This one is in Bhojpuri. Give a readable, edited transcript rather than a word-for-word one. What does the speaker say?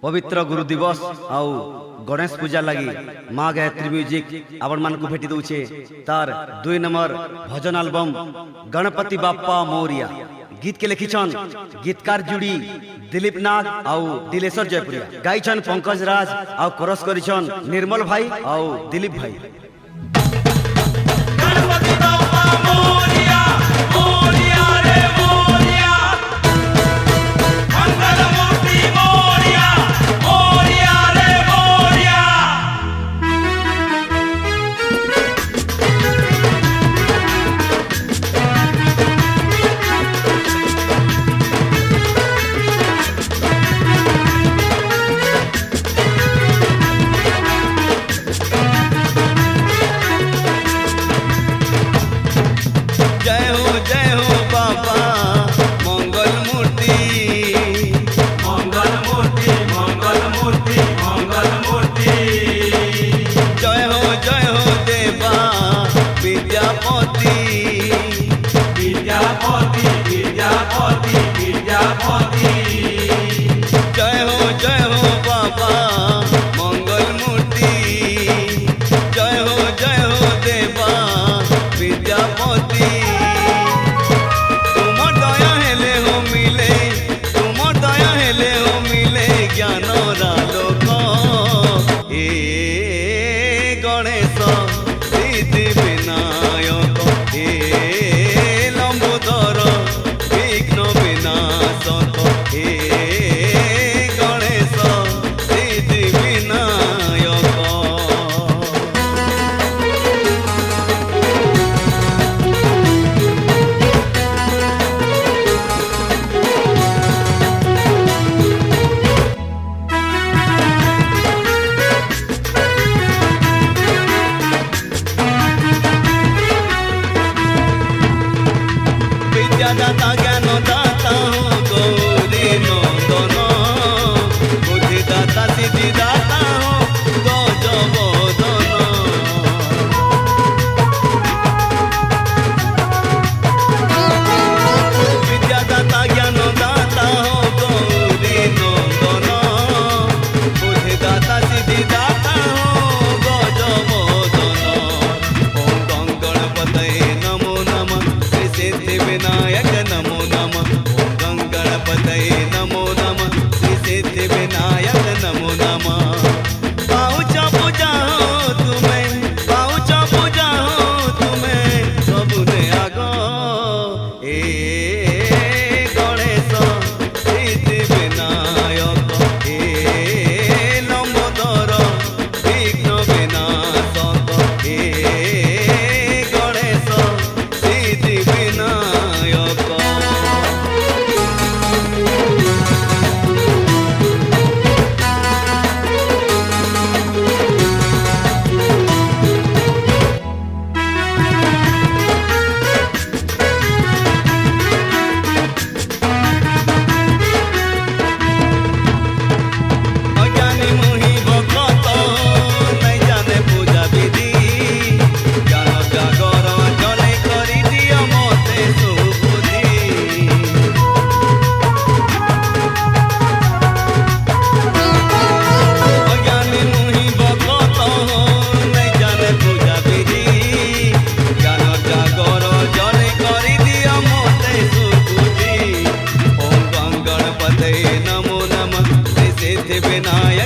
पवित्र गुरु दिवस आउ गणेश पूजा लगी माँ गायत्री म्यूजिक आपण मान को भेटी दउछे तार 2 नंबर भजन एल्बम गणपति बाप्पा मोरिया। गीत के लिखिछन गीतकार जुड़ी दिलीप नाग आउ दिलेश्वर जयपुरिया, गाइछन पंकज राज आउ कोरस करिछन निर्मल भाई आउ दिलीप भाई। गणपति बाप्पा मोरिया मोरिया रे मोरिया, मंगल मूर्ति मोरिया मोरिया रे मोरिया। जय हो बाबा मंगल मूर्ति, मंगल मूर्ति मंगल मूर्ति मंगल मूर्ति। जय हो देवा विद्यापति, विद्यापति विद्यापति विद्यापति। जय हो बाबा मंगल मूर्ति, जय हो देवा विद्यापति। तुम दया हेले हो मिले, तुम दया हेले हो मिले ज्ञान रालोक। हे गणेश सिद्धि विनायक, हे लंबोदर विघ्न विनाशक, हे गणेश सिद्धि विनायक। विद्यादाता ज्ञानदाता हो गौरी नंदन, बुद्धिदाता सिद्धिदाता हो गजबदन। विद्यादाता ज्ञानदाता हो गौरी नंदन, बुद्धिदाता सिद्धिदाता हो गजबदन। ओम गं गणपतये नमो नमः, श्री सिद्धि विनायक नमो नमः। ओम गं गणपतये नमो नमः, श्री सिद्धि विनायक नमो नमः। पाउच पूजा हो तुम्हें, पाउच पूजा हो तुम्हें सबुने आगो। ए गणेश सिद्धि विनायक, ए लंबोदर विघ्न विनाशक, ए गणेश सिद्धि विनायक। अज्ञानी मोहि भक्त नहीं जाने पूजा विधि, ज्ञान जागर जने करी दिया मते सुबुद्धि। अज्ञानी मोहि भक्त नहीं जाने पूजा विधि, ज्ञान जागर जने करी दिया मते सुबुद्धि। ओम गं गणपतये नमो नमः, श्री सिद्धि विनायक